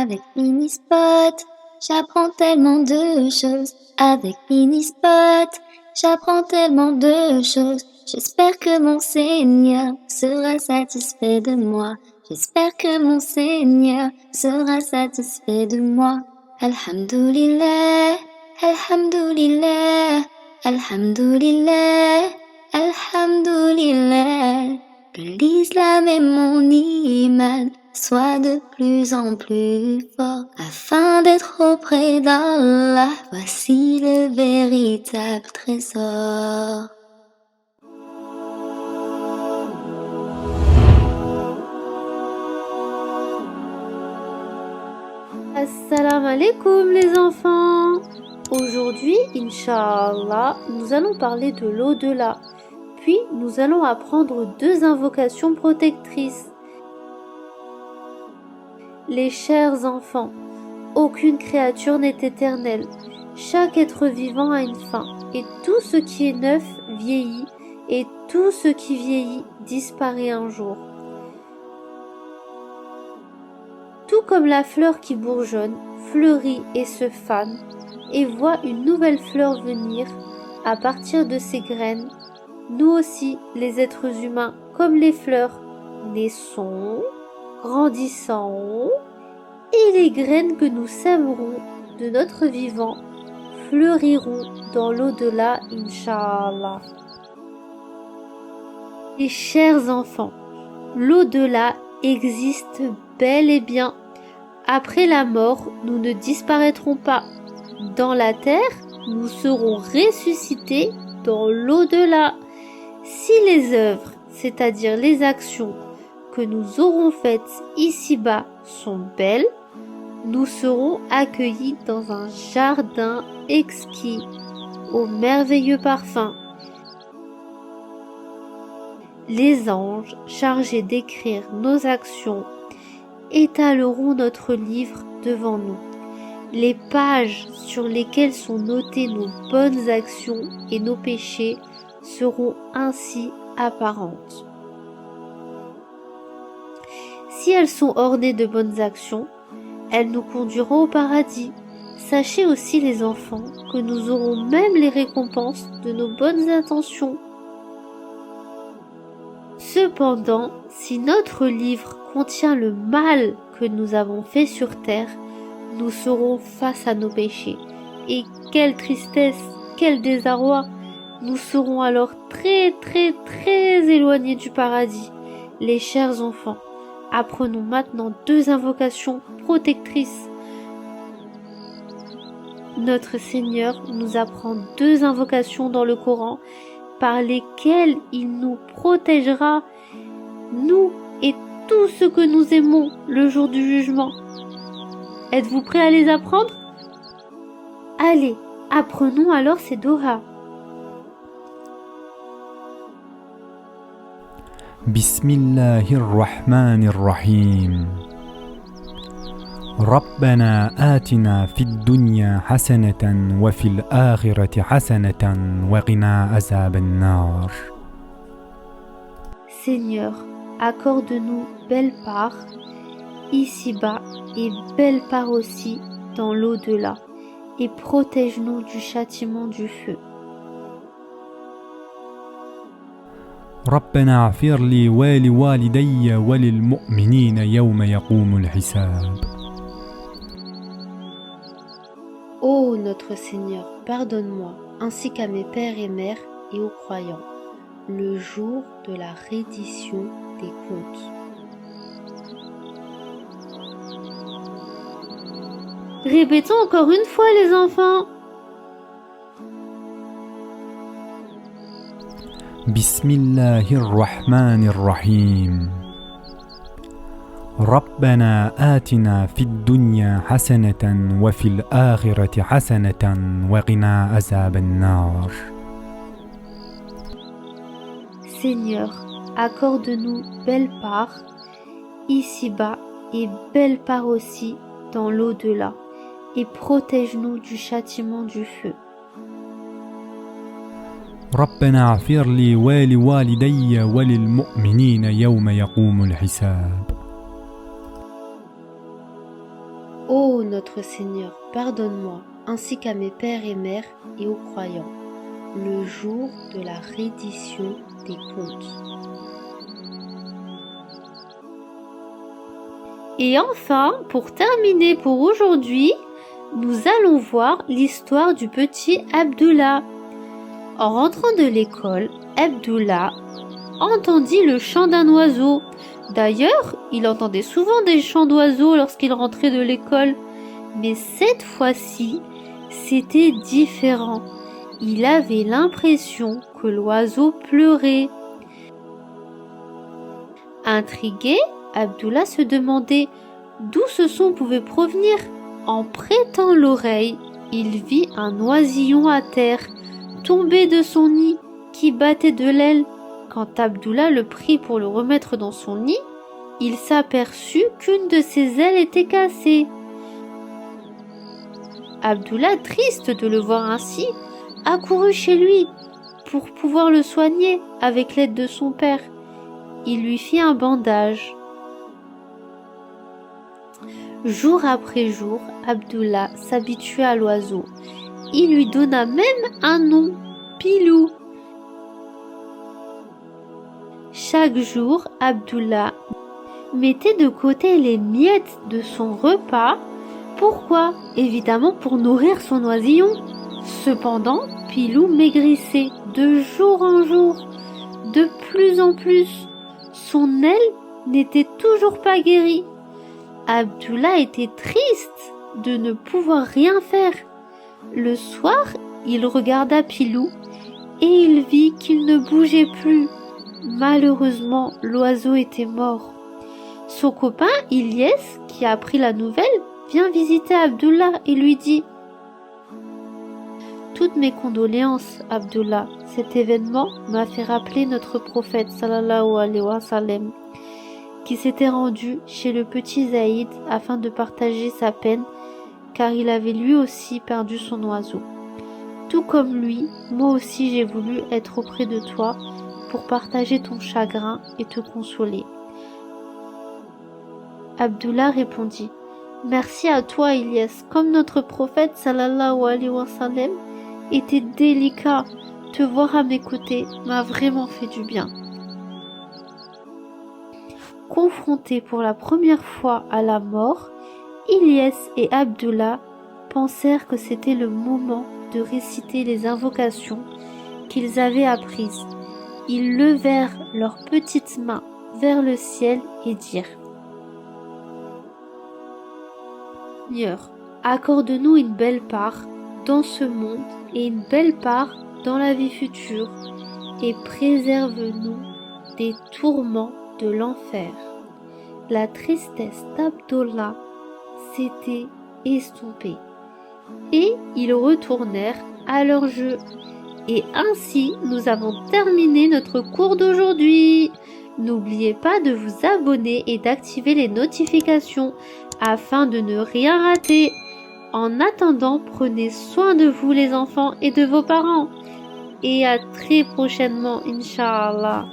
Avec Minispot, j'apprends tellement de choses. Avec Minispot, j'apprends tellement de choses. J'espère que mon Seigneur sera satisfait de moi. J'espère que mon Seigneur sera satisfait de moi. Alhamdulillah, Alhamdulillah, Alhamdulillah, Alhamdulillah. Que l'islam et mon iman soient de plus en plus forts afin d'être auprès d'Allah. Voici le véritable trésor. Assalamu alaikum les enfants. Aujourd'hui, Inch'Allah, nous allons parler de l'au-delà. Puis, nous allons apprendre 2 invocations protectrices. Les chers enfants, aucune créature n'est éternelle. Chaque être vivant a une fin. Et tout ce qui est neuf vieillit. Et tout ce qui vieillit disparaît un jour. Tout comme la fleur qui bourgeonne, fleurit et se fane, et voit une nouvelle fleur venir à partir de ses graines, nous aussi, les êtres humains, comme les fleurs, naissons, grandissons, et les graines que nous sèmerons de notre vivant fleuriront dans l'au-delà, Inch'Allah. Les chers enfants, l'au-delà existe bel et bien. Après la mort, nous ne disparaîtrons pas. Dans la terre, nous serons ressuscités dans l'au-delà. Si les œuvres, c'est-à-dire les actions que nous aurons faites ici-bas sont belles, nous serons accueillis dans un jardin exquis, au merveilleux parfum. Les anges chargés d'écrire nos actions étaleront notre livre devant nous. Les pages sur lesquelles sont notées nos bonnes actions et nos péchés seront ainsi apparentes. Si elles sont ornées de bonnes actions, elles nous conduiront au paradis. Sachez aussi les enfants que nous aurons même les récompenses de nos bonnes intentions. Cependant, si notre livre contient le mal que nous avons fait sur terre, nous serons face à nos péchés. Et quelle tristesse, quel désarroi! Nous serons alors très éloignés du paradis. Les chers enfants, apprenons maintenant 2 invocations protectrices. Notre Seigneur nous apprend 2 invocations dans le Coran par lesquelles il nous protégera, nous et tout ce que nous aimons le jour du jugement. Êtes-vous prêts à les apprendre? Allez, apprenons alors ces dohas. Bismillahirrahmanirrahim. ربنا آتنا في الدنيا حسنة وفي الآخرة حسنة وقنا عذاب النار. Seigneur, accorde-nous belle part ici-bas et belle part aussi dans l'au-delà, et protège-nous du châtiment du feu. ربنا اغفر لي ولوالدي وللمؤمنين يوم يقوم الحساب. Ô notre Seigneur, pardonne-moi, ainsi qu'à mes pères et mères et aux croyants, le jour de la reddition des comptes. Répétons encore une fois les enfants. Bismillahirrahmanirrahim. ربنا آتنا في الدنيا حسنة وفي الآخرة حسنة وقنا عذاب النار. Seigneur, accorde-nous belle part ici-bas et belle part aussi dans l'au-delà, et protège-nous du châtiment du feu. ربنا اغفر لي ولوالدي وللمؤمنين يوم يقوم الحساب. Ô notre Seigneur, pardonne-moi, ainsi qu'à mes pères et mères et aux croyants, le jour de la reddition des comptes. Et enfin, pour terminer pour aujourd'hui, nous allons voir l'histoire du petit Abdullah. En rentrant de l'école, Abdullah entendit le chant d'un oiseau. D'ailleurs, il entendait souvent des chants d'oiseaux lorsqu'il rentrait de l'école. Mais cette fois-ci, c'était différent. Il avait l'impression que l'oiseau pleurait. Intrigué, Abdullah se demandait d'où ce son pouvait provenir. En prêtant l'oreille, il vit un oisillon à terre, tombé de son nid, qui battait de l'aile. Quand Abdullah le prit pour le remettre dans son nid, il s'aperçut qu'une de ses ailes était cassée. Abdullah, triste de le voir ainsi, accourut chez lui pour pouvoir le soigner avec l'aide de son père. Il lui fit un bandage. Jour après jour, Abdullah s'habitua à l'oiseau. Il lui donna même un nom, Pilou. Chaque jour, Abdullah mettait de côté les miettes de son repas. Pourquoi? Évidemment pour nourrir son oisillon. Cependant, Pilou maigrissait de jour en jour, de plus en plus. Son aile n'était toujours pas guérie. Abdullah était triste de ne pouvoir rien faire. Le soir, il regarda Pilou et il vit qu'il ne bougeait plus. Malheureusement, l'oiseau était mort. Son copain, Ilyes, qui a appris la nouvelle, vient visiter Abdullah et lui dit: « Toutes mes condoléances, Abdullah. Cet événement m'a fait rappeler notre prophète, sallallahu alayhi wa sallam, qui s'était rendu chez le petit Zaïd afin de partager sa peine, car il avait lui aussi perdu son oiseau. Tout comme lui, moi aussi j'ai voulu être auprès de toi pour partager ton chagrin et te consoler. » Abdullah répondit: « Merci à toi, Ilyes. Comme notre prophète, sallallahu alayhi wa sallam, était délicat, te voir à mes côtés m'a vraiment fait du bien. » Confrontés pour la première fois à la mort, Ilyes et Abdullah pensèrent que c'était le moment de réciter les invocations qu'ils avaient apprises. Ils levèrent leurs petites mains vers le ciel et dirent: « Seigneur, accorde-nous une belle part dans ce monde et une belle part dans la vie future, et préserve-nous des tourments de l'enfer. » La tristesse d'Abdullah s'était estompée et ils retournèrent à leur jeu. Et ainsi, nous avons terminé notre cours d'aujourd'hui. N'oubliez pas de vous abonner et d'activer les notifications afin de ne rien rater. En attendant, prenez soin de vous les enfants et de vos parents. Et à très prochainement, Inch'Allah.